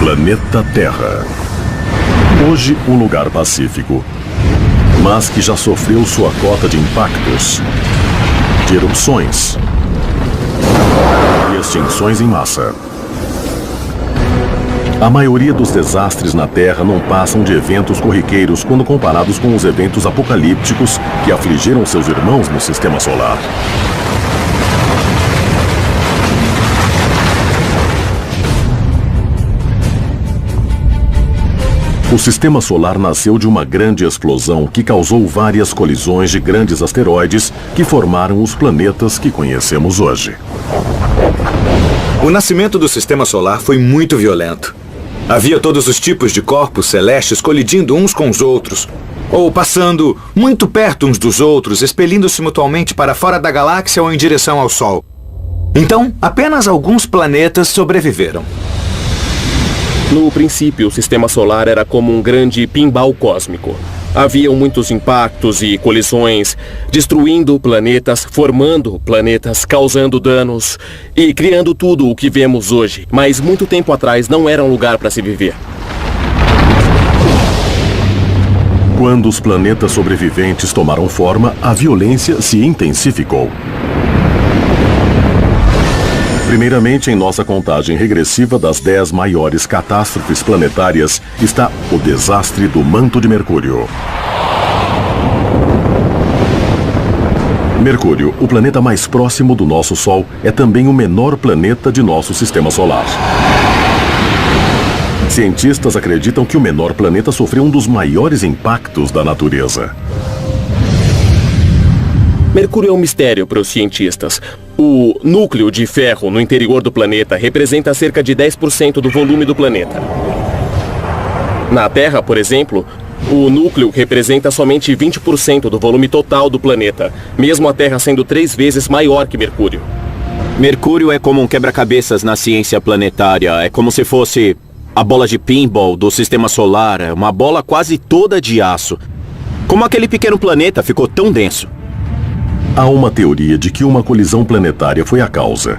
Planeta Terra. Hoje um lugar pacífico, mas que já sofreu sua cota de impactos, de erupções e extinções em massa. A maioria dos desastres na Terra não passam de eventos corriqueiros quando comparados com os eventos apocalípticos que afligiram seus irmãos no Sistema Solar. O Sistema Solar nasceu de uma grande explosão que causou várias colisões de grandes asteroides que formaram os planetas que conhecemos hoje. O nascimento do Sistema Solar foi muito violento. Havia todos os tipos de corpos celestes colidindo uns com os outros, ou passando muito perto uns dos outros, expelindo-se mutuamente para fora da galáxia ou em direção ao Sol. Então, apenas alguns planetas sobreviveram. No princípio, o Sistema Solar era como um grande pinball cósmico. Haviam muitos impactos e colisões, destruindo planetas, formando planetas, causando danos e criando tudo o que vemos hoje. Mas muito tempo atrás não era um lugar para se viver. Quando os planetas sobreviventes tomaram forma, a violência se intensificou. Primeiramente, em nossa contagem regressiva das 10 maiores catástrofes planetárias, está o desastre do manto de Mercúrio. Mercúrio, o planeta mais próximo do nosso Sol, é também o menor planeta de nosso Sistema Solar. Cientistas acreditam que o menor planeta sofreu um dos maiores impactos da natureza. Mercúrio é um mistério para os cientistas. O núcleo de ferro no interior do planeta representa cerca de 10% do volume do planeta. Na Terra, por exemplo, o núcleo representa somente 20% do volume total do planeta, mesmo a Terra sendo 3 vezes maior que Mercúrio. Mercúrio é como um quebra-cabeças na ciência planetária. É como se fosse a bola de pinball do Sistema Solar, uma bola quase toda de aço. Como aquele pequeno planeta ficou tão denso? Há uma teoria de que uma colisão planetária foi a causa.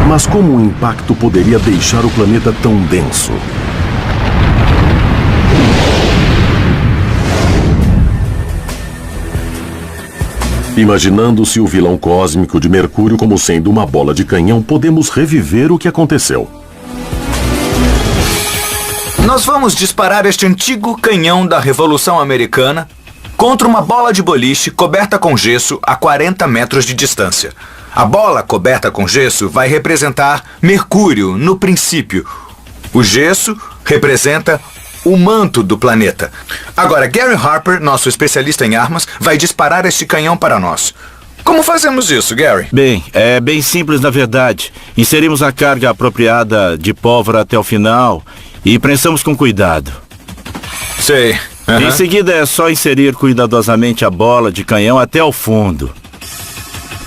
Mas como o impacto poderia deixar o planeta tão denso? Imaginando-se o vilão cósmico de Mercúrio como sendo uma bola de canhão, podemos reviver o que aconteceu. Nós vamos disparar este antigo canhão da Revolução Americana contra uma bola de boliche coberta com gesso a 40 metros de distância. A bola coberta com gesso vai representar Mercúrio no princípio. O gesso representa o manto do planeta. Agora, Gary Harper, nosso especialista em armas, vai disparar este canhão para nós. Como fazemos isso, Gary? Bem, é bem simples na verdade. Inserimos a carga apropriada de pólvora até o final e prensamos com cuidado. Sei. Em seguida é só inserir cuidadosamente a bola de canhão até o fundo,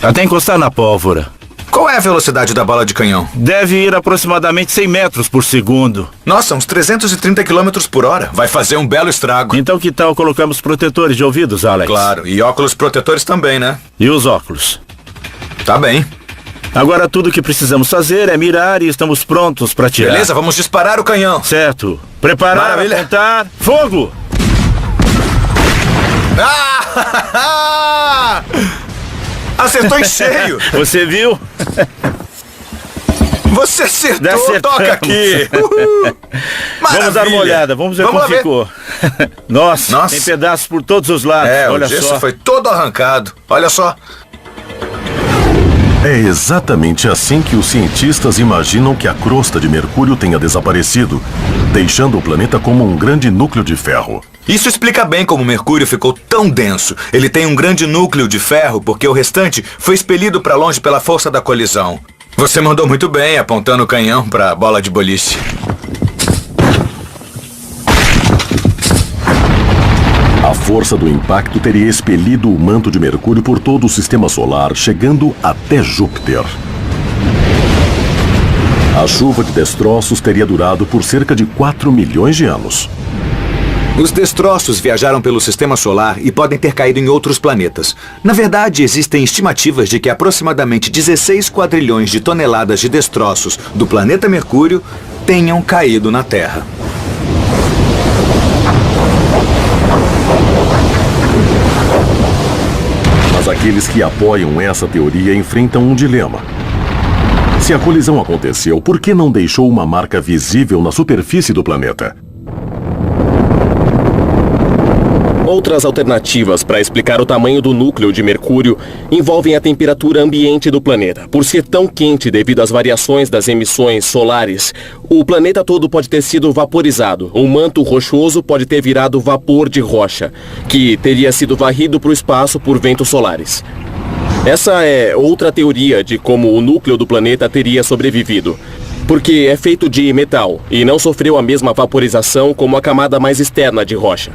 até encostar na pólvora. Qual é a velocidade da bola de canhão? Deve ir aproximadamente 100 metros por segundo. Nossa, uns 330 km por hora. Vai fazer um belo estrago. Então que tal colocamos protetores de ouvidos, Alex? Claro, e óculos protetores também, né? E os óculos? Tá bem. Agora tudo o que precisamos fazer é mirar e estamos prontos para atirar. Beleza, vamos disparar o canhão. Certo. Preparar, Maravilha. apontar, fogo! Ah! Acertou em cheio! Você viu? Você acertou! Acertamos. Toca aqui! Vamos dar uma olhada, vamos ver como ficou. Nossa, tem pedaços por todos os lados. Olha o gesso só. foi todo arrancado. Olha só. É exatamente assim que os cientistas imaginam que a crosta de Mercúrio tenha desaparecido, deixando o planeta como um grande núcleo de ferro. Isso explica bem como Mercúrio ficou tão denso. Ele tem um grande núcleo de ferro porque o restante foi expelido para longe pela força da colisão. Você mandou muito bem apontando o canhão para a bola de boliche. A força do impacto teria expelido o manto de Mercúrio por todo o Sistema Solar, chegando até Júpiter. A chuva de destroços teria durado por cerca de 4 milhões de anos. Os destroços viajaram pelo sistema solar e podem ter caído em outros planetas. Na verdade, existem estimativas de que aproximadamente 16 quadrilhões de toneladas de destroços do planeta Mercúrio tenham caído na Terra. Mas aqueles que apoiam essa teoria enfrentam um dilema. Se a colisão aconteceu, por que não deixou uma marca visível na superfície do planeta? Outras alternativas para explicar o tamanho do núcleo de Mercúrio envolvem a temperatura ambiente do planeta. Por ser tão quente devido às variações das emissões solares, o planeta todo pode ter sido vaporizado. O manto rochoso pode ter virado vapor de rocha, que teria sido varrido para o espaço por ventos solares. Essa é outra teoria de como o núcleo do planeta teria sobrevivido. Porque é feito de metal e não sofreu a mesma vaporização como a camada mais externa de rocha.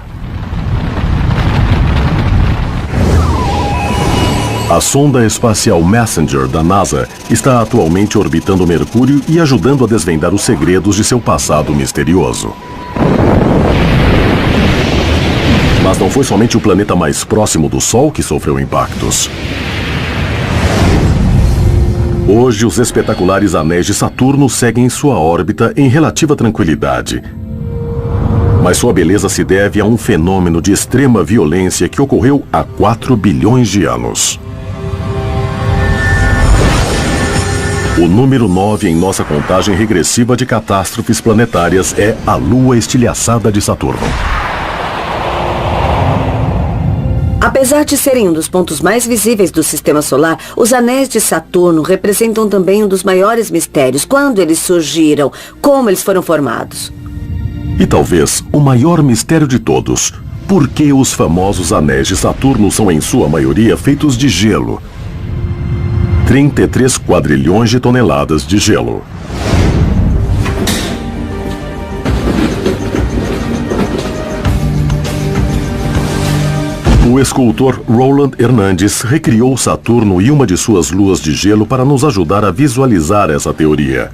A sonda espacial Messenger da NASA está atualmente orbitando Mercúrio e ajudando a desvendar os segredos de seu passado misterioso. Mas não foi somente o planeta mais próximo do Sol que sofreu impactos. Hoje, os espetaculares anéis de Saturno seguem sua órbita em relativa tranquilidade. Mas sua beleza se deve a um fenômeno de extrema violência que ocorreu há 4 bilhões de anos. O número 9 em nossa contagem regressiva de catástrofes planetárias é a Lua estilhaçada de Saturno. Apesar de serem um dos pontos mais visíveis do Sistema Solar, os anéis de Saturno representam também um dos maiores mistérios. Quando eles surgiram? Como eles foram formados? E talvez o maior mistério de todos: por que os famosos anéis de Saturno são em sua maioria feitos de gelo? 33 quadrilhões de toneladas de gelo. O escultor Roland Hernandes recriou Saturno e uma de suas luas de gelo para nos ajudar a visualizar essa teoria.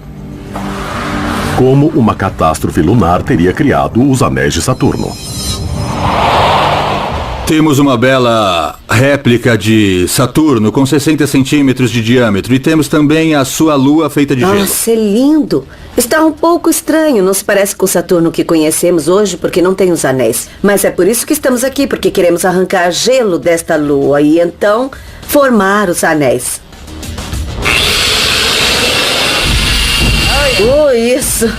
Como uma catástrofe lunar teria criado os anéis de Saturno. Temos uma bela réplica de Saturno com 60 centímetros de diâmetro e temos também a sua lua feita de gelo. Nossa, é lindo! Está um pouco estranho, não se parece com o Saturno que conhecemos hoje porque não tem os anéis. Mas é por isso que estamos aqui, porque queremos arrancar gelo desta lua e então formar os anéis. Oh, isso!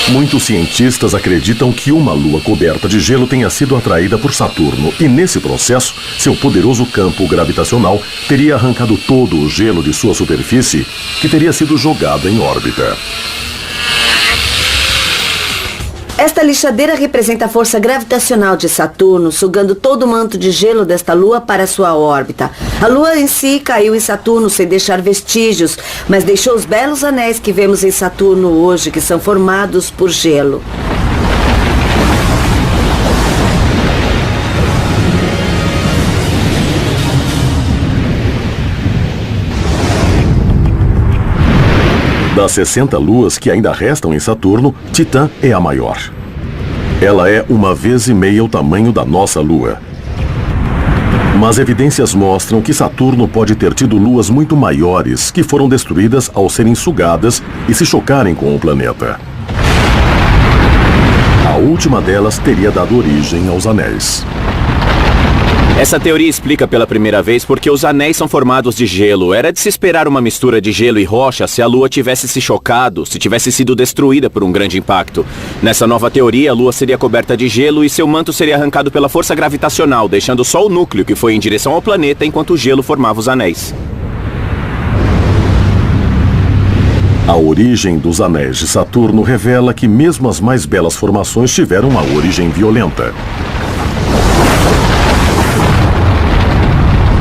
Muitos cientistas acreditam que uma lua coberta de gelo tenha sido atraída por Saturno e, nesse processo, seu poderoso campo gravitacional teria arrancado todo o gelo de sua superfície, que teria sido jogado em órbita. Esta lixadeira representa a força gravitacional de Saturno, sugando todo o manto de gelo desta lua para sua órbita. A lua em si caiu em Saturno sem deixar vestígios, mas deixou os belos anéis que vemos em Saturno hoje, que são formados por gelo. Das 60 luas que ainda restam em Saturno, Titã é a maior. Ela é 1,5 vezes o tamanho da nossa Lua. Mas evidências mostram que Saturno pode ter tido luas muito maiores que foram destruídas ao serem sugadas e se chocarem com o planeta. A última delas teria dado origem aos anéis. Essa teoria explica pela primeira vez porque os anéis são formados de gelo. Era de se esperar uma mistura de gelo e rocha se a Lua tivesse se chocado, se tivesse sido destruída por um grande impacto. Nessa nova teoria, a Lua seria coberta de gelo e seu manto seria arrancado pela força gravitacional, deixando só o núcleo que foi em direção ao planeta enquanto o gelo formava os anéis. A origem dos anéis de Saturno revela que mesmo as mais belas formações tiveram uma origem violenta.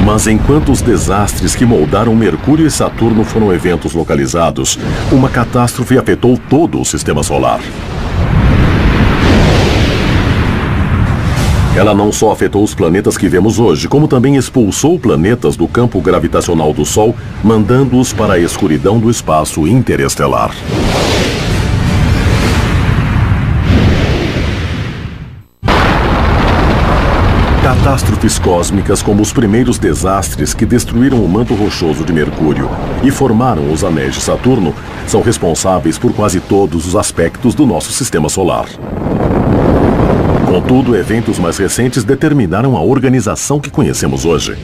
Mas enquanto os desastres que moldaram Mercúrio e Saturno foram eventos localizados, uma catástrofe afetou todo o Sistema Solar. Ela não só afetou os planetas que vemos hoje, como também expulsou planetas do campo gravitacional do Sol, mandando-os para a escuridão do espaço interestelar. Catástrofes cósmicas como os primeiros desastres que destruíram o manto rochoso de Mercúrio e formaram os anéis de Saturno são responsáveis por quase todos os aspectos do nosso sistema solar. Contudo, eventos mais recentes determinaram a organização que conhecemos hoje.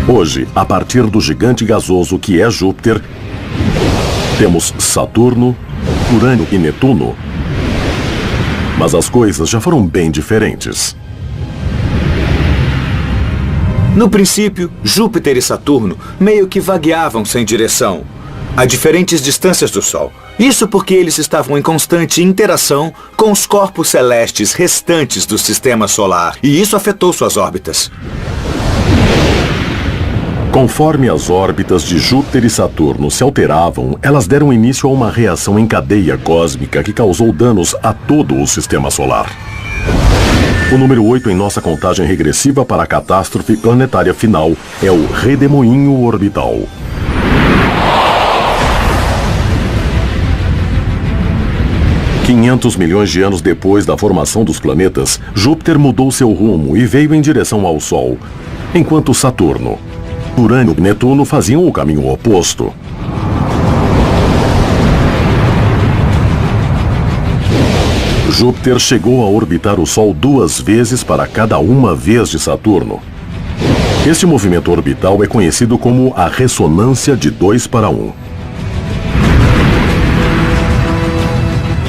Hoje, a partir do gigante gasoso que é Júpiter, temos Saturno, Urano e Netuno. Mas as coisas já foram bem diferentes. No princípio, Júpiter e Saturno meio que vagueavam sem direção, a diferentes distâncias do Sol. Isso porque eles estavam em constante interação com os corpos celestes restantes do sistema solar, e isso afetou suas órbitas. Conforme as órbitas de Júpiter e Saturno se alteravam, elas deram início a uma reação em cadeia cósmica que causou danos a todo o sistema solar. O número 8 em nossa contagem regressiva para a catástrofe planetária final é o redemoinho orbital. $500 milhões de anos depois da formação dos planetas, Júpiter mudou seu rumo e veio em direção ao Sol, enquanto Saturno, Urano e Netuno faziam o caminho oposto. Júpiter chegou a orbitar o Sol 2 vezes para cada uma vez de Saturno. Este movimento orbital é conhecido como a ressonância de 2 para 1.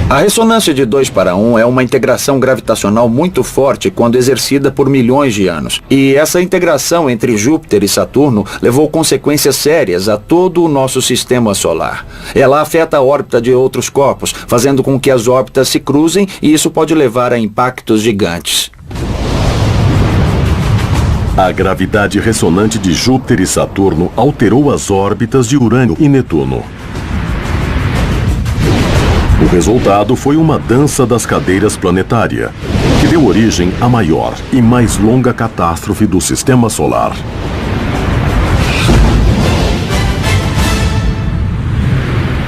A ressonância de 2 para 1 é uma integração gravitacional muito forte quando exercida por milhões de anos. E essa integração entre Júpiter e Saturno levou consequências sérias a todo o nosso sistema solar. Ela afeta a órbita de outros corpos, fazendo com que as órbitas se cruzem, e isso pode levar a impactos gigantes. A gravidade ressonante de Júpiter e Saturno alterou as órbitas de Urano e Netuno. O resultado foi uma dança das cadeiras planetária, que deu origem à maior e mais longa catástrofe do sistema solar.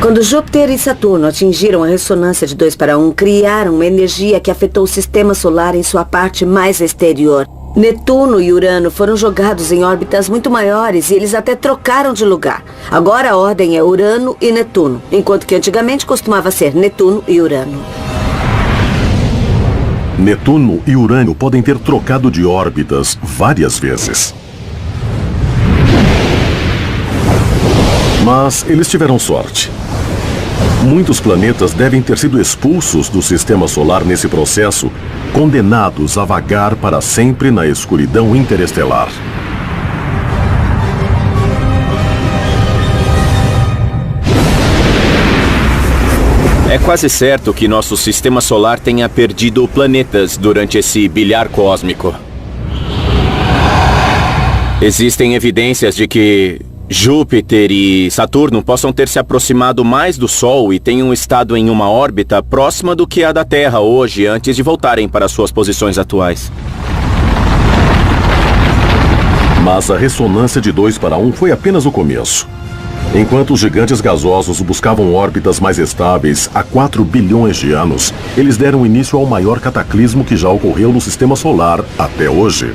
Quando Júpiter e Saturno atingiram a ressonância de 2 para 1, criaram uma energia que afetou o sistema solar em sua parte mais exterior. Netuno e Urano foram jogados em órbitas muito maiores e eles até trocaram de lugar. Agora a ordem é Urano e Netuno, enquanto que antigamente costumava ser Netuno e Urano. Netuno e Urano podem ter trocado de órbitas várias vezes. Mas eles tiveram sorte. Muitos planetas devem ter sido expulsos do sistema solar nesse processo, condenados a vagar para sempre na escuridão interestelar. É quase certo que nosso sistema solar tenha perdido planetas durante esse bilhar cósmico. Existem evidências de que Júpiter e Saturno possam ter se aproximado mais do Sol e tenham estado em uma órbita próxima do que a da Terra hoje, antes de voltarem para suas posições atuais. Mas a ressonância de 2 para 1 foi apenas o começo. Enquanto os gigantes gasosos buscavam órbitas mais estáveis há 4 bilhões de anos, eles deram início ao maior cataclismo que já ocorreu no sistema solar até hoje.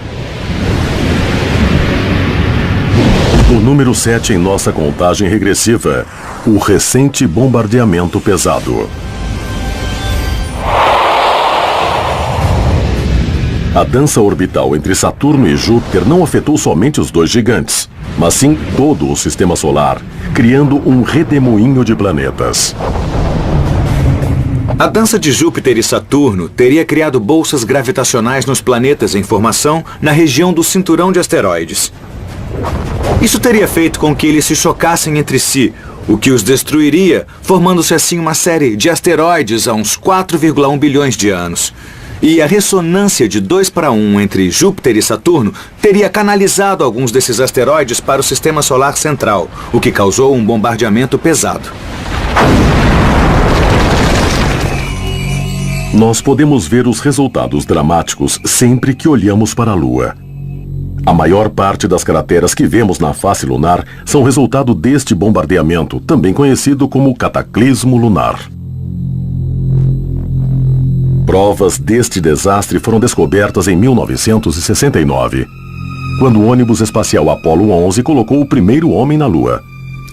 O número 7 em nossa contagem regressiva, o recente bombardeamento pesado. A dança orbital entre Saturno e Júpiter não afetou somente os dois gigantes, mas sim todo o sistema solar, criando um redemoinho de planetas. A dança de Júpiter e Saturno teria criado bolsas gravitacionais nos planetas em formação na região do cinturão de asteroides. Isso teria feito com que eles se chocassem entre si, o que os destruiria, formando-se assim uma série de asteroides há uns 4,1 bilhões de anos. E a ressonância de 2 para 1 entre Júpiter e Saturno teria canalizado alguns desses asteroides para o sistema solar central, o que causou um bombardeamento pesado. Nós podemos ver os resultados dramáticos sempre que olhamos para a Lua. A maior parte das crateras que vemos na face lunar são resultado deste bombardeamento, também conhecido como cataclismo lunar. Provas deste desastre foram descobertas em 1969, quando o ônibus espacial Apollo 11 colocou o primeiro homem na Lua.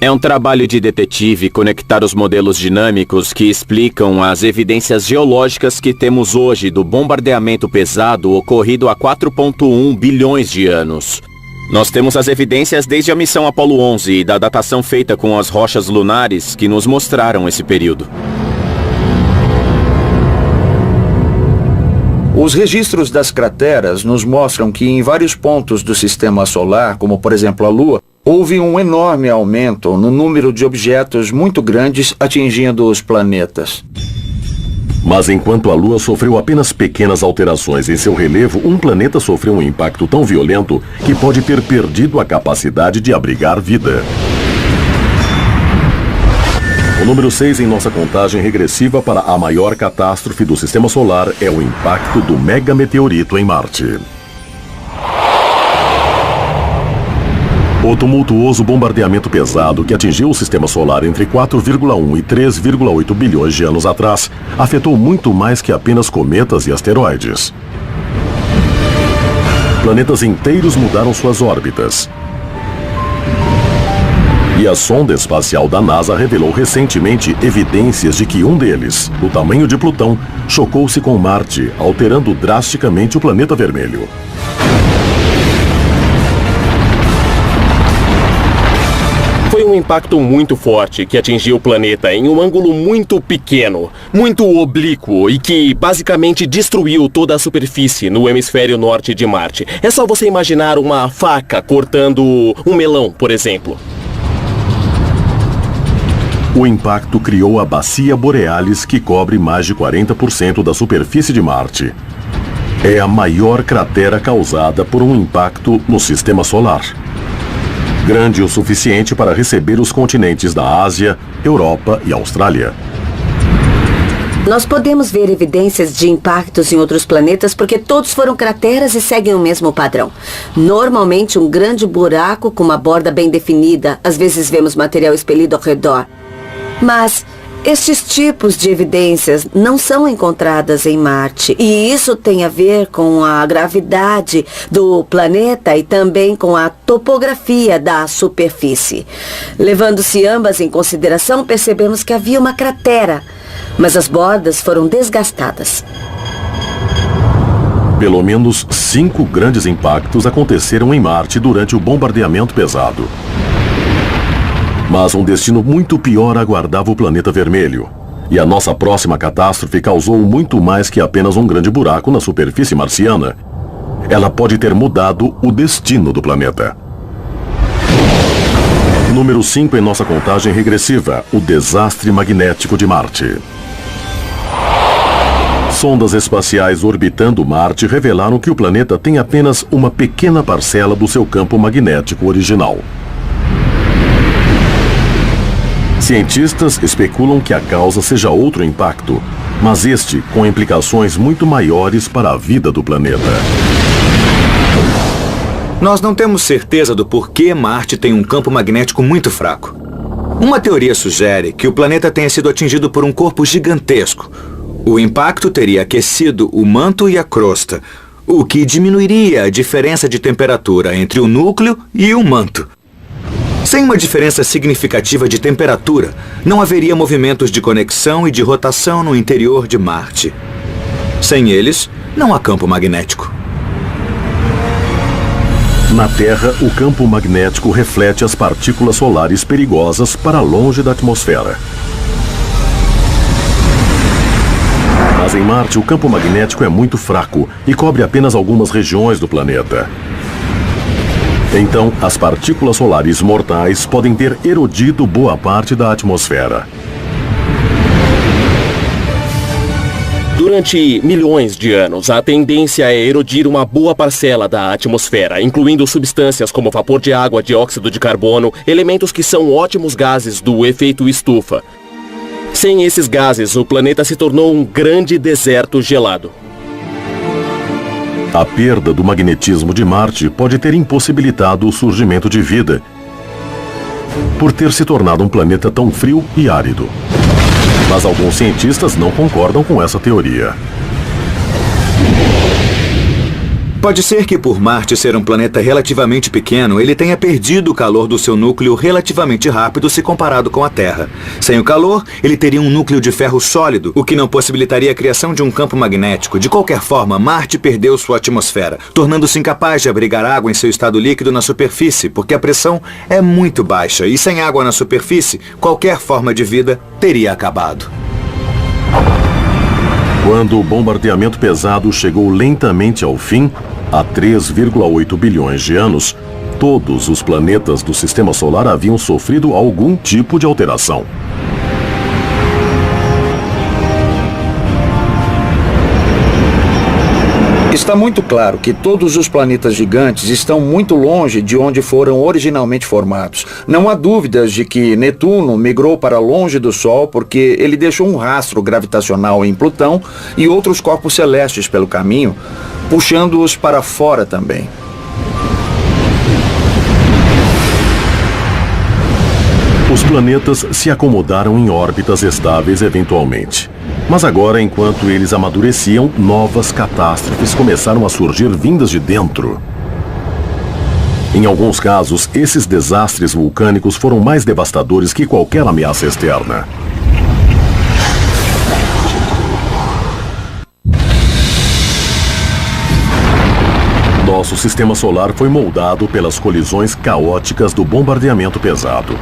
É um trabalho de detetive conectar os modelos dinâmicos que explicam as evidências geológicas que temos hoje do bombardeamento pesado ocorrido há 4,1 bilhões de anos. Nós temos as evidências desde a missão Apollo 11 e da datação feita com as rochas lunares que nos mostraram esse período. Os registros das crateras nos mostram que em vários pontos do sistema solar, como por exemplo a Lua, houve um enorme aumento no número de objetos muito grandes atingindo os planetas. Mas enquanto a Lua sofreu apenas pequenas alterações em seu relevo, um planeta sofreu um impacto tão violento que pode ter perdido a capacidade de abrigar vida. O número 6 em nossa contagem regressiva para a maior catástrofe do Sistema Solar é o impacto do megameteorito em Marte. O tumultuoso bombardeamento pesado que atingiu o Sistema Solar entre 4,1 e 3,8 bilhões de anos atrás afetou muito mais que apenas cometas e asteroides. Planetas inteiros mudaram suas órbitas. E a sonda espacial da NASA revelou recentemente evidências de que um deles, do tamanho de Plutão, chocou-se com Marte, alterando drasticamente o planeta vermelho. Foi um impacto muito forte que atingiu o planeta em um ângulo muito pequeno, muito oblíquo e que basicamente destruiu toda a superfície no hemisfério norte de Marte. É só você imaginar uma faca cortando um melão, por exemplo. O impacto criou a Bacia Borealis, que cobre mais de 40% da superfície de Marte. É a maior cratera causada por um impacto no Sistema Solar. Grande o suficiente para receber os continentes da Ásia, Europa e Austrália. Nós podemos ver evidências de impactos em outros planetas porque todos foram crateras e seguem o mesmo padrão. Normalmente um grande buraco com uma borda bem definida. Às vezes vemos material expelido ao redor. Mas estes tipos de evidências não são encontradas em Marte. E isso tem a ver com a gravidade do planeta e também com a topografia da superfície. Levando-se ambas em consideração, percebemos que havia uma cratera, mas as bordas foram desgastadas. Pelo menos 5 grandes impactos aconteceram em Marte durante o bombardeamento pesado. Mas um destino muito pior aguardava o planeta vermelho. E a nossa próxima catástrofe causou muito mais que apenas um grande buraco na superfície marciana. Ela pode ter mudado o destino do planeta. Número 5 em nossa contagem regressiva, o desastre magnético de Marte. Sondas espaciais orbitando Marte revelaram que o planeta tem apenas uma pequena parcela do seu campo magnético original. Cientistas especulam que a causa seja outro impacto, mas este com implicações muito maiores para a vida do planeta. Nós não temos certeza do porquê Marte tem um campo magnético muito fraco. Uma teoria sugere que o planeta tenha sido atingido por um corpo gigantesco. O impacto teria aquecido o manto e a crosta, o que diminuiria a diferença de temperatura entre o núcleo e o manto. Sem uma diferença significativa de temperatura, não haveria movimentos de conexão e de rotação no interior de Marte. Sem eles, não há campo magnético. Na Terra, o campo magnético reflete as partículas solares perigosas para longe da atmosfera. Mas em Marte, o campo magnético é muito fraco e cobre apenas algumas regiões do planeta. Então, as partículas solares mortais podem ter erodido boa parte da atmosfera. Durante milhões de anos, a tendência é erodir uma boa parcela da atmosfera, incluindo substâncias como vapor de água, dióxido de carbono, elementos que são ótimos gases do efeito estufa. Sem esses gases, o planeta se tornou um grande deserto gelado. A perda do magnetismo de Marte pode ter impossibilitado o surgimento de vida, por ter se tornado um planeta tão frio e árido. Mas alguns cientistas não concordam com essa teoria. Pode ser que por Marte ser um planeta relativamente pequeno, ele tenha perdido o calor do seu núcleo relativamente rápido se comparado com a Terra. Sem o calor, ele teria um núcleo de ferro sólido, o que não possibilitaria a criação de um campo magnético. De qualquer forma, Marte perdeu sua atmosfera, tornando-se incapaz de abrigar água em seu estado líquido na superfície, porque a pressão é muito baixa e sem água na superfície, qualquer forma de vida teria acabado. Quando o bombardeamento pesado chegou lentamente ao fim, há 3,8 bilhões de anos, todos os planetas do Sistema Solar haviam sofrido algum tipo de alteração. Está muito claro que todos os planetas gigantes estão muito longe de onde foram originalmente formados. Não há dúvidas de que Netuno migrou para longe do Sol porque ele deixou um rastro gravitacional em Plutão e outros corpos celestes pelo caminho, puxando-os para fora também. Os planetas se acomodaram em órbitas estáveis eventualmente. Mas agora, enquanto eles amadureciam, novas catástrofes começaram a surgir vindas de dentro. Em alguns casos, esses desastres vulcânicos foram mais devastadores que qualquer ameaça externa. Nosso sistema solar foi moldado pelas colisões caóticas do bombardeamento pesado.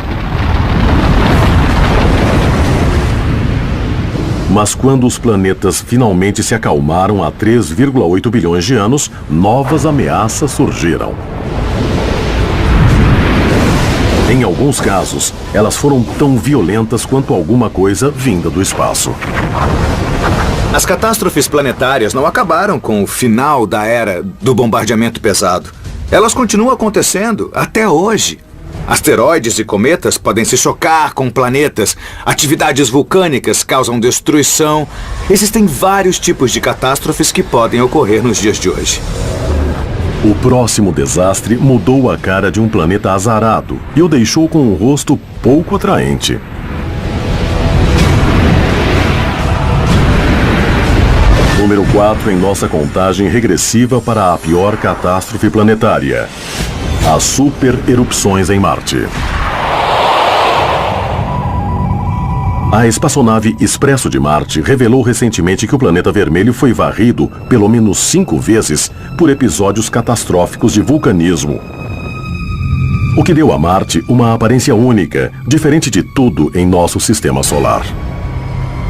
Mas quando os planetas finalmente se acalmaram há 3,8 bilhões de anos, novas ameaças surgiram. Em alguns casos, elas foram tão violentas quanto alguma coisa vinda do espaço. As catástrofes planetárias não acabaram com o final da era do bombardeamento pesado. Elas continuam acontecendo até hoje. Asteroides e cometas podem se chocar com planetas. Atividades vulcânicas causam destruição. Existem vários tipos de catástrofes que podem ocorrer nos dias de hoje. O próximo desastre mudou a cara de um planeta azarado e o deixou com um rosto pouco atraente. Número 4 em nossa contagem regressiva para a pior catástrofe planetária. As super-erupções em Marte. A espaçonave Expresso de Marte revelou recentemente que o planeta vermelho foi varrido pelo menos 5 vezes por episódios catastróficos de vulcanismo. O que deu a Marte uma aparência única, diferente de tudo em nosso sistema solar.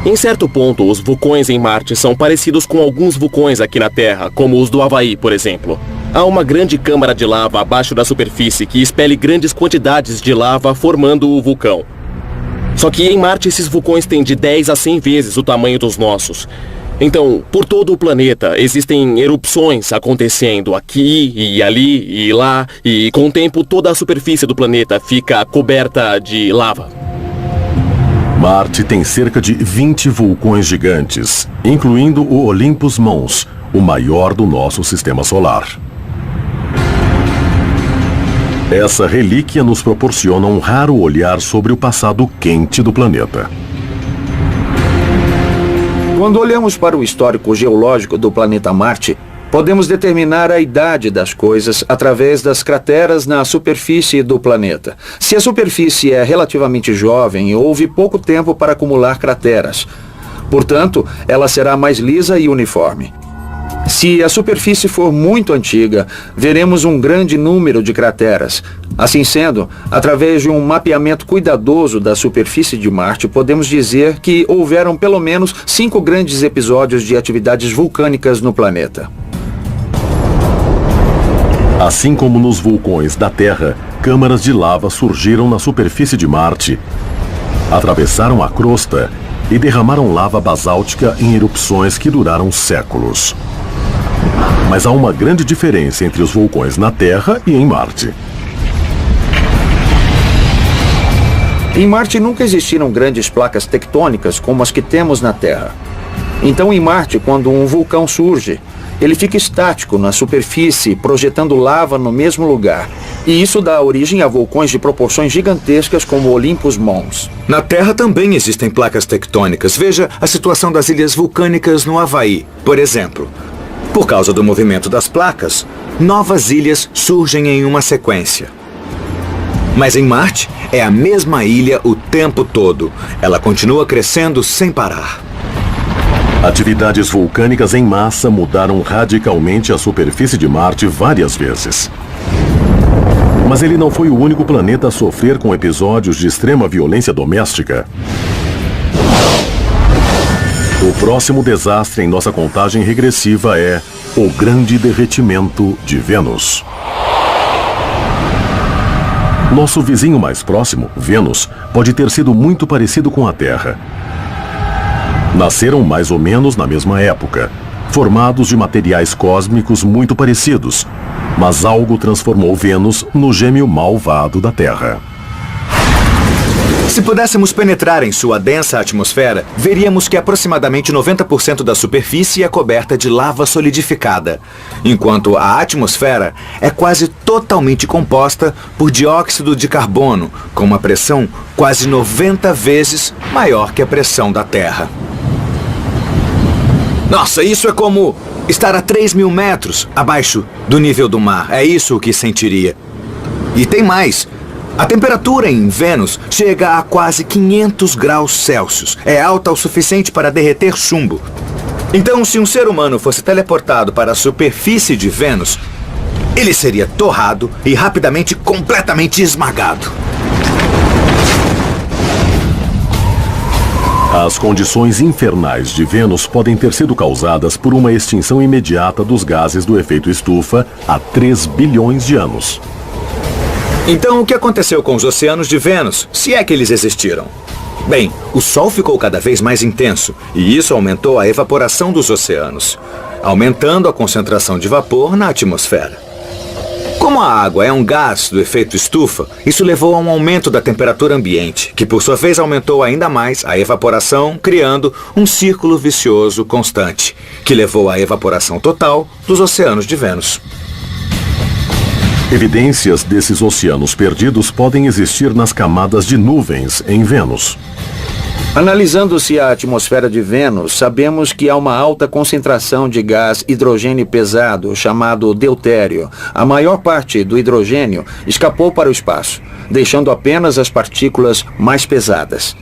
Em certo ponto, os vulcões em Marte são parecidos com alguns vulcões aqui na Terra, como os do Havaí, por exemplo. Há uma grande câmara de lava abaixo da superfície que expele grandes quantidades de lava formando o vulcão. Só que em Marte esses vulcões têm de 10 a 100 vezes o tamanho dos nossos. Então, por todo o planeta existem erupções acontecendo aqui e ali e lá, e com o tempo toda a superfície do planeta fica coberta de lava. Marte tem cerca de 20 vulcões gigantes, incluindo o Olympus Mons, o maior do nosso sistema solar. Essa relíquia nos proporciona um raro olhar sobre o passado quente do planeta. Quando olhamos para o histórico geológico do planeta Marte, podemos determinar a idade das coisas através das crateras na superfície do planeta. Se a superfície é relativamente jovem, houve pouco tempo para acumular crateras. Portanto, ela será mais lisa e uniforme. Se a superfície for muito antiga, veremos um grande número de crateras. Assim sendo, através de um mapeamento cuidadoso da superfície de Marte, podemos dizer que houveram pelo menos 5 grandes episódios de atividades vulcânicas no planeta. Assim como nos vulcões da Terra, câmaras de lava surgiram na superfície de Marte, atravessaram a crosta e derramaram lava basáltica em erupções que duraram séculos. Mas há uma grande diferença entre os vulcões na Terra e em Marte. Em Marte nunca existiram grandes placas tectônicas como as que temos na Terra. Então, em Marte, quando um vulcão surge, ele fica estático na superfície, projetando lava no mesmo lugar. E isso dá origem a vulcões de proporções gigantescas como o Olympus Mons. Na Terra também existem placas tectônicas. Veja a situação das ilhas vulcânicas no Havaí, por exemplo. Por causa do movimento das placas, novas ilhas surgem em uma sequência. Mas em Marte, é a mesma ilha o tempo todo. Ela continua crescendo sem parar. Atividades vulcânicas em massa mudaram radicalmente a superfície de Marte várias vezes. Mas ele não foi o único planeta a sofrer com episódios de extrema violência doméstica. O próximo desastre em nossa contagem regressiva é o Grande Derretimento de Vênus. Nosso vizinho mais próximo, Vênus, pode ter sido muito parecido com a Terra. Nasceram mais ou menos na mesma época, formados de materiais cósmicos muito parecidos, mas algo transformou Vênus no gêmeo malvado da Terra. Se pudéssemos penetrar em sua densa atmosfera, veríamos que aproximadamente 90% da superfície é coberta de lava solidificada, enquanto a atmosfera é quase totalmente composta por dióxido de carbono, com uma pressão quase 90 vezes maior que a pressão da Terra. Nossa, isso é como estar a 3.000 metros abaixo do nível do mar. É isso o que sentiria. E tem mais. A temperatura em Vênus chega a quase 500 graus Celsius. É alta o suficiente para derreter chumbo. Então, se um ser humano fosse teleportado para a superfície de Vênus, ele seria torrado e rapidamente completamente esmagado. As condições infernais de Vênus podem ter sido causadas por uma extinção imediata dos gases do efeito estufa há 3 bilhões de anos. Então, o que aconteceu com os oceanos de Vênus, se é que eles existiram? Bem, o Sol ficou cada vez mais intenso, e isso aumentou a evaporação dos oceanos, aumentando a concentração de vapor na atmosfera. Como a água é um gás do efeito estufa, isso levou a um aumento da temperatura ambiente, que por sua vez aumentou ainda mais a evaporação, criando um círculo vicioso constante, que levou à evaporação total dos oceanos de Vênus. Evidências desses oceanos perdidos podem existir nas camadas de nuvens em Vênus. Analisando-se a atmosfera de Vênus, sabemos que há uma alta concentração de gás hidrogênio pesado, chamado deutério. A maior parte do hidrogênio escapou para o espaço, deixando apenas as partículas mais pesadas.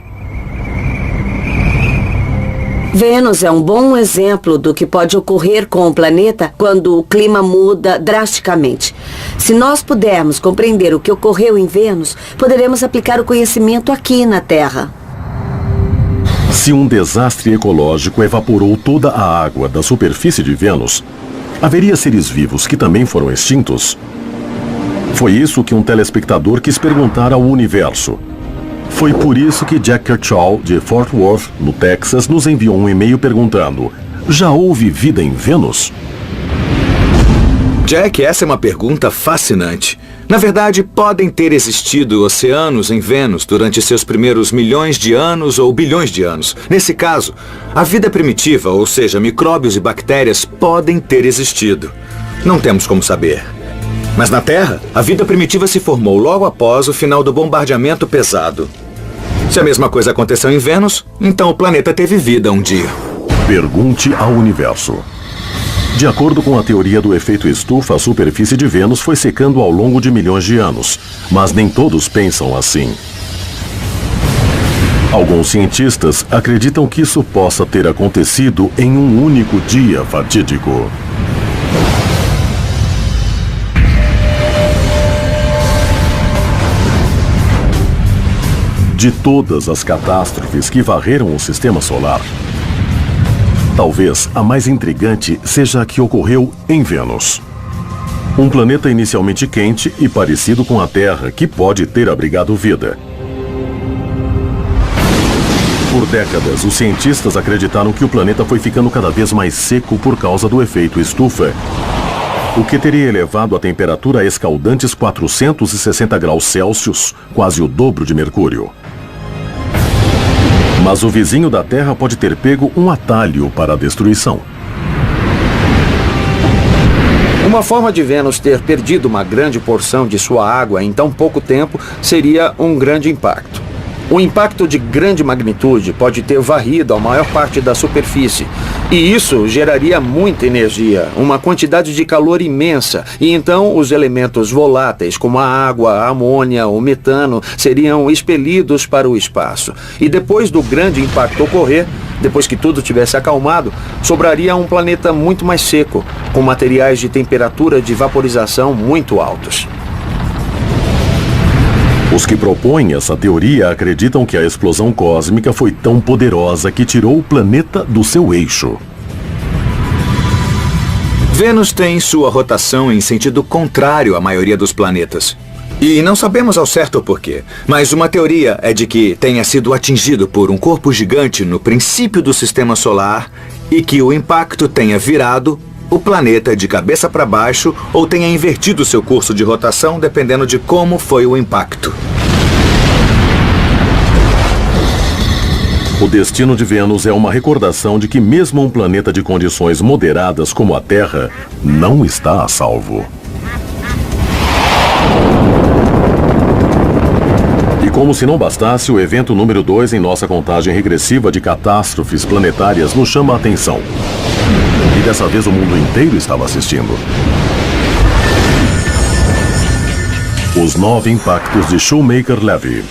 Vênus é um bom exemplo do que pode ocorrer com o planeta quando o clima muda drasticamente. Se nós pudermos compreender o que ocorreu em Vênus, poderemos aplicar o conhecimento aqui na Terra. Se um desastre ecológico evaporou toda a água da superfície de Vênus, haveria seres vivos que também foram extintos? Foi isso que um telespectador quis perguntar ao universo. Foi por isso que Jack Kershaw, de Fort Worth, no Texas, nos enviou um e-mail perguntando: já houve vida em Vênus? Jack, essa é uma pergunta fascinante. Na verdade, podem ter existido oceanos em Vênus durante seus primeiros milhões de anos ou bilhões de anos. Nesse caso, a vida primitiva, ou seja, micróbios e bactérias, podem ter existido. Não temos como saber. Mas na Terra, a vida primitiva se formou logo após o final do bombardeamento pesado. Se a mesma coisa aconteceu em Vênus, então o planeta teve vida um dia. Pergunte ao universo. De acordo com a teoria do efeito estufa, a superfície de Vênus foi secando ao longo de milhões de anos, mas nem todos pensam assim. Alguns cientistas acreditam que isso possa ter acontecido em um único dia fatídico. De todas as catástrofes que varreram o sistema solar, talvez a mais intrigante seja a que ocorreu em Vênus. Um planeta inicialmente quente e parecido com a Terra, que pode ter abrigado vida. Por décadas, os cientistas acreditaram que o planeta foi ficando cada vez mais seco por causa do efeito estufa, o que teria elevado a temperatura a escaldantes 460 graus Celsius, quase o dobro de Mercúrio. Mas o vizinho da Terra pode ter pego um atalho para a destruição. Uma forma de Vênus ter perdido uma grande porção de sua água em tão pouco tempo seria um grande impacto. Um impacto de grande magnitude pode ter varrido a maior parte da superfície. E isso geraria muita energia, uma quantidade de calor imensa. E então os elementos voláteis, como a água, a amônia, o metano, seriam expelidos para o espaço. E depois do grande impacto ocorrer, depois que tudo tivesse acalmado, sobraria um planeta muito mais seco, com materiais de temperatura de vaporização muito altos. Os que propõem essa teoria acreditam que a explosão cósmica foi tão poderosa que tirou o planeta do seu eixo. Vênus tem sua rotação em sentido contrário à maioria dos planetas. E não sabemos ao certo o porquê, mas uma teoria é de que tenha sido atingido por um corpo gigante no princípio do sistema solar e que o impacto tenha virado o planeta de cabeça para baixo ou tenha invertido seu curso de rotação dependendo de como foi o impacto. O destino de Vênus é uma recordação de que mesmo um planeta de condições moderadas como a Terra não está a salvo. E como se não bastasse, o evento número 2 em nossa contagem regressiva de catástrofes planetárias nos chama a atenção. E dessa vez o mundo inteiro estava assistindo. Os 9 impactos de Shoemaker-Levy.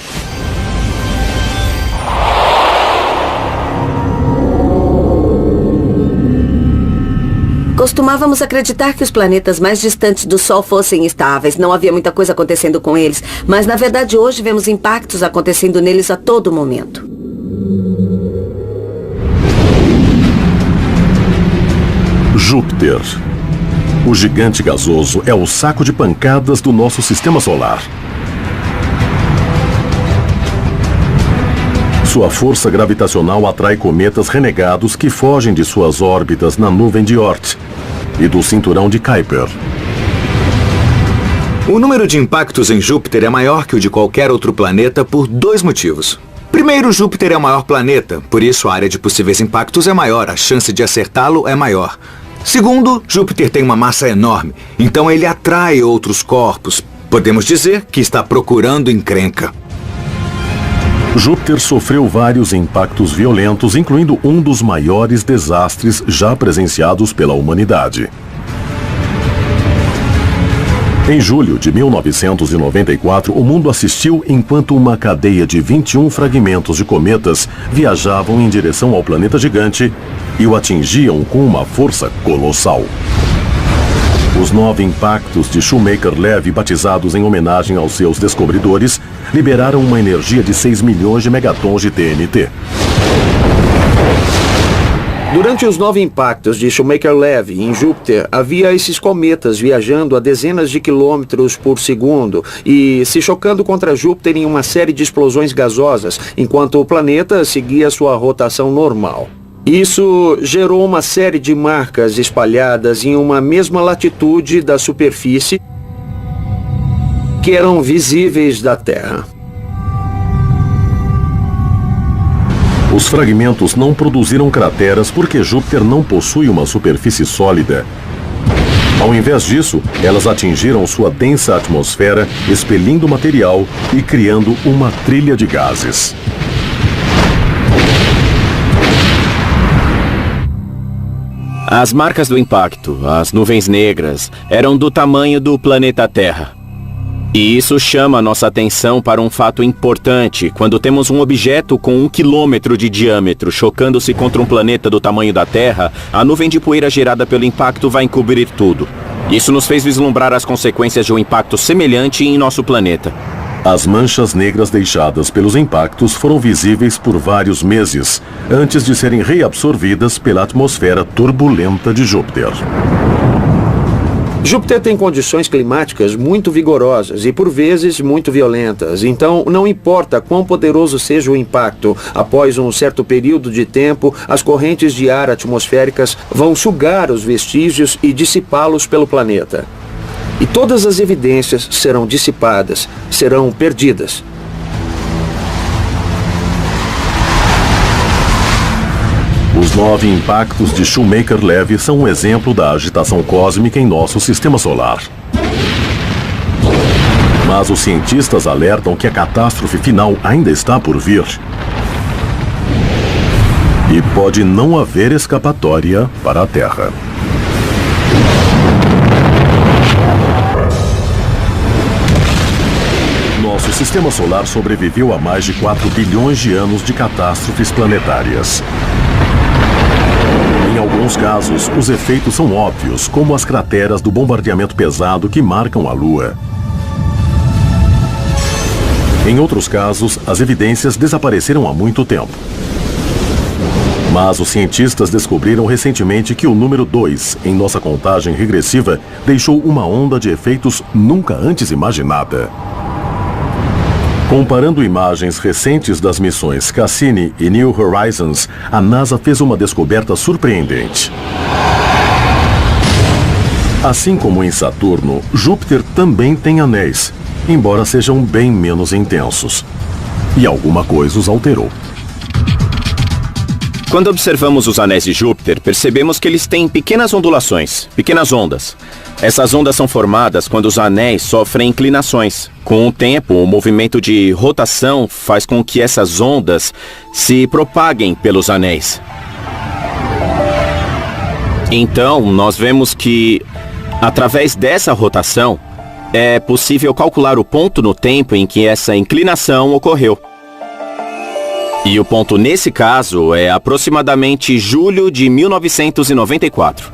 Costumávamos acreditar que os planetas mais distantes do Sol fossem estáveis. Não havia muita coisa acontecendo com eles. Mas, na verdade, hoje vemos impactos acontecendo neles a todo momento. Júpiter. O gigante gasoso é o saco de pancadas do nosso sistema solar. Sua força gravitacional atrai cometas renegados que fogem de suas órbitas na nuvem de Oort e do cinturão de Kuiper. O número de impactos em Júpiter é maior que o de qualquer outro planeta por 2 motivos. Primeiro, Júpiter é o maior planeta, por isso a área de possíveis impactos é maior, a chance de acertá-lo é maior. Segundo, Júpiter tem uma massa enorme, então ele atrai outros corpos. Podemos dizer que está procurando encrenca. Júpiter sofreu vários impactos violentos, incluindo um dos maiores desastres já presenciados pela humanidade. Em julho de 1994, o mundo assistiu enquanto uma cadeia de 21 fragmentos de cometas viajavam em direção ao planeta gigante e o atingiam com uma força colossal. Os 9 impactos de Shoemaker-Levy, batizados em homenagem aos seus descobridores, liberaram uma energia de 6 milhões de megatons de TNT. Durante os 9 impactos de Shoemaker-Levy em Júpiter, havia esses cometas viajando a dezenas de quilômetros por segundo e se chocando contra Júpiter em uma série de explosões gasosas, enquanto o planeta seguia sua rotação normal. Isso gerou uma série de marcas espalhadas em uma mesma latitude da superfície que eram visíveis da Terra. Os fragmentos não produziram crateras porque Júpiter não possui uma superfície sólida. Ao invés disso, elas atingiram sua densa atmosfera, expelindo material e criando uma trilha de gases. As marcas do impacto, as nuvens negras, eram do tamanho do planeta Terra. E isso chama a nossa atenção para um fato importante quando temos um objeto com 1 quilômetro de diâmetro chocando-se contra um planeta do tamanho da Terra. A nuvem de poeira gerada pelo impacto vai encobrir tudo. Isso nos fez vislumbrar as consequências de um impacto semelhante em nosso planeta. As manchas negras deixadas pelos impactos foram visíveis por vários meses, antes de serem reabsorvidas pela atmosfera turbulenta de Júpiter. Júpiter tem condições climáticas muito vigorosas e, por vezes, muito violentas. Então, não importa quão poderoso seja o impacto, após um certo período de tempo, as correntes de ar atmosféricas vão sugar os vestígios e dissipá-los pelo planeta. E todas as evidências serão dissipadas, serão perdidas. Os 9 impactos de Shoemaker-Levy são um exemplo da agitação cósmica em nosso sistema solar. Mas os cientistas alertam que a catástrofe final ainda está por vir. E pode não haver escapatória para a Terra. Nosso sistema solar sobreviveu a mais de 4 bilhões de anos de catástrofes planetárias. Em alguns casos, os efeitos são óbvios, como as crateras do bombardeamento pesado que marcam a Lua. Em outros casos, as evidências desapareceram há muito tempo. Mas os cientistas descobriram recentemente que o número 2 em nossa contagem regressiva deixou uma onda de efeitos nunca antes imaginada. Comparando imagens recentes das missões Cassini e New Horizons, a NASA fez uma descoberta surpreendente. Assim como em Saturno, Júpiter também tem anéis, embora sejam bem menos intensos. E alguma coisa os alterou. Quando observamos os anéis de Júpiter, percebemos que eles têm pequenas ondulações, pequenas ondas. Essas ondas são formadas quando os anéis sofrem inclinações. Com o tempo, o movimento de rotação faz com que essas ondas se propaguem pelos anéis. Então, nós vemos que, através dessa rotação, é possível calcular o ponto no tempo em que essa inclinação ocorreu. E o ponto nesse caso é aproximadamente julho de 1994.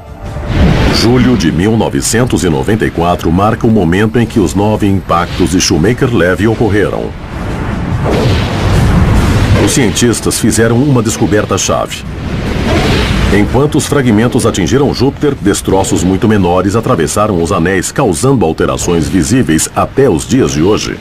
Julho de 1994 marca o momento em que os 9 impactos de Shoemaker-Levy ocorreram. Os cientistas fizeram uma descoberta-chave. Enquanto os fragmentos atingiram Júpiter, destroços muito menores atravessaram os anéis, causando alterações visíveis até os dias de hoje.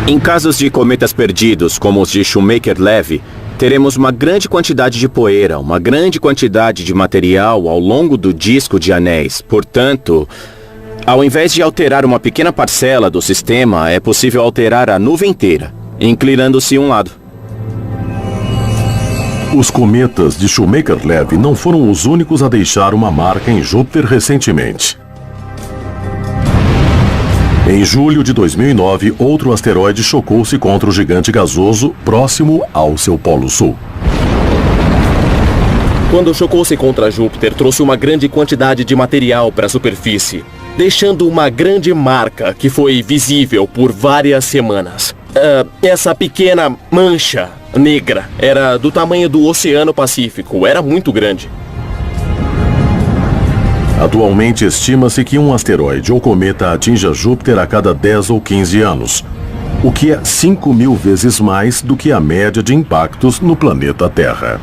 Em casos de cometas perdidos, como os de Shoemaker-Levy, teremos uma grande quantidade de poeira, uma grande quantidade de material ao longo do disco de anéis. Portanto, ao invés de alterar uma pequena parcela do sistema, é possível alterar a nuvem inteira, inclinando-se um lado. Os cometas de Shoemaker-Levy não foram os únicos a deixar uma marca em Júpiter recentemente. Em julho de 2009, outro asteroide chocou-se contra o gigante gasoso próximo ao seu polo sul. Quando chocou-se contra Júpiter, trouxe uma grande quantidade de material para a superfície, deixando uma grande marca que foi visível por várias semanas. Essa pequena mancha negra era do tamanho do Oceano Pacífico, era muito grande. Atualmente, estima-se que um asteroide ou cometa atinja Júpiter a cada 10 ou 15 anos, o que é 5.000 vezes mais do que a média de impactos no planeta Terra.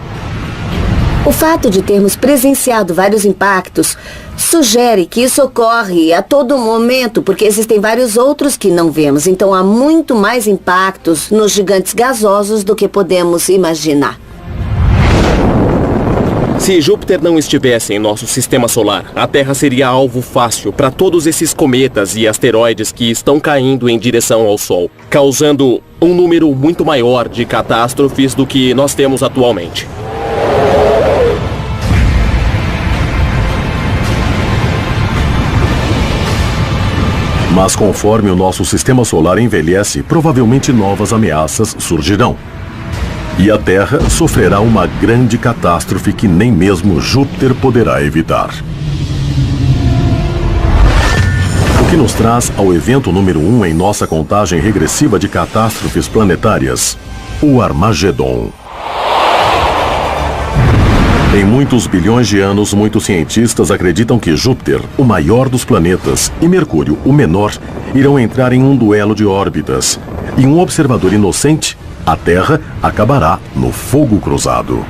O fato de termos presenciado vários impactos sugere que isso ocorre a todo momento, porque existem vários outros que não vemos. Então há muito mais impactos nos gigantes gasosos do que podemos imaginar. Se Júpiter não estivesse em nosso sistema solar, a Terra seria alvo fácil para todos esses cometas e asteroides que estão caindo em direção ao Sol, causando um número muito maior de catástrofes do que nós temos atualmente. Mas conforme o nosso sistema solar envelhece, provavelmente novas ameaças surgirão. E a Terra sofrerá uma grande catástrofe que nem mesmo Júpiter poderá evitar. O que nos traz ao evento número 1 em nossa contagem regressiva de catástrofes planetárias, o Armagedon. Em muitos bilhões de anos, muitos cientistas acreditam que Júpiter, o maior dos planetas, e Mercúrio, o menor, irão entrar em um duelo de órbitas. E um observador inocente, a Terra, acabará no fogo cruzado.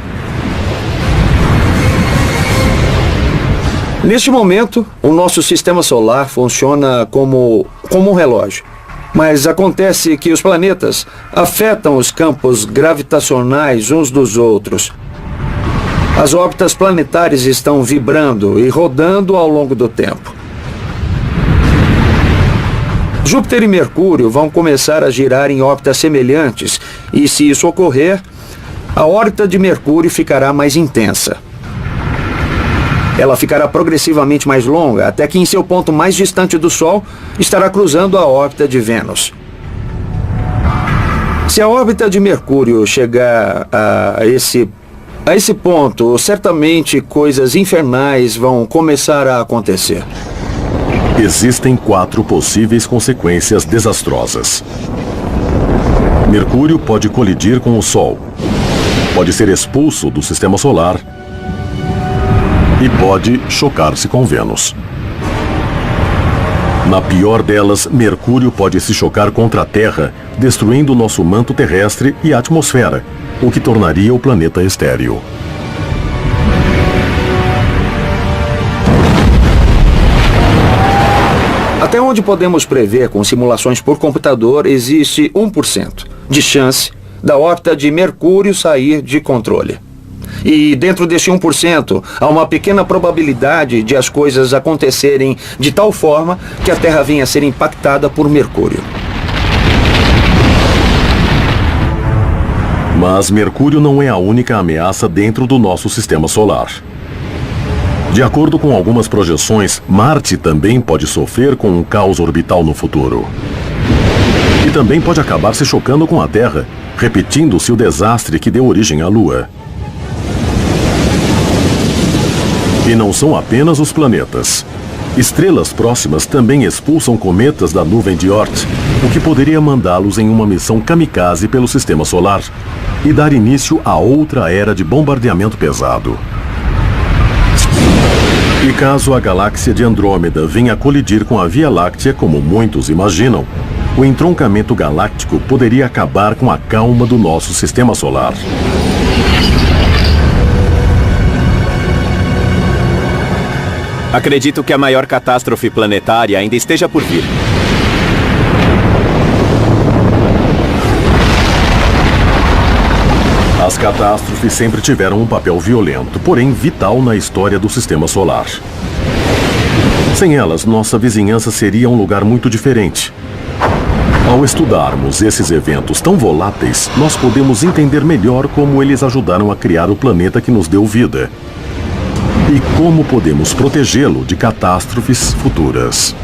Neste momento, o nosso sistema solar funciona como um relógio. Mas acontece que os planetas afetam os campos gravitacionais uns dos outros. As órbitas planetárias estão vibrando e rodando ao longo do tempo. Júpiter e Mercúrio vão começar a girar em órbitas semelhantes, e se isso ocorrer, a órbita de Mercúrio ficará mais intensa. Ela ficará progressivamente mais longa, até que em seu ponto mais distante do Sol, estará cruzando a órbita de Vênus. Se a órbita de Mercúrio chegar a esse ponto, certamente coisas infernais vão começar a acontecer. Existem 4 possíveis consequências desastrosas. Mercúrio pode colidir com o Sol, pode ser expulso do Sistema Solar e pode chocar-se com Vênus. Na pior delas, Mercúrio pode se chocar contra a Terra, destruindo nosso manto terrestre e a atmosfera, o que tornaria o planeta estéril. Até onde podemos prever com simulações por computador, existe 1% de chance da órbita de Mercúrio sair de controle. E dentro desse 1%, há uma pequena probabilidade de as coisas acontecerem de tal forma que a Terra venha a ser impactada por Mercúrio. Mas Mercúrio não é a única ameaça dentro do nosso sistema solar. De acordo com algumas projeções, Marte também pode sofrer com um caos orbital no futuro. E também pode acabar se chocando com a Terra, repetindo-se o desastre que deu origem à Lua. E não são apenas os planetas. Estrelas próximas também expulsam cometas da nuvem de Oort, o que poderia mandá-los em uma missão kamikaze pelo sistema solar e dar início a outra era de bombardeamento pesado. E caso a galáxia de Andrômeda venha a colidir com a Via Láctea, como muitos imaginam, o entroncamento galáctico poderia acabar com a calma do nosso sistema solar. Acredito que a maior catástrofe planetária ainda esteja por vir. As catástrofes sempre tiveram um papel violento, porém vital na história do sistema solar. Sem elas, nossa vizinhança seria um lugar muito diferente. Ao estudarmos esses eventos tão voláteis, nós podemos entender melhor como eles ajudaram a criar o planeta que nos deu vida e como podemos protegê-lo de catástrofes futuras.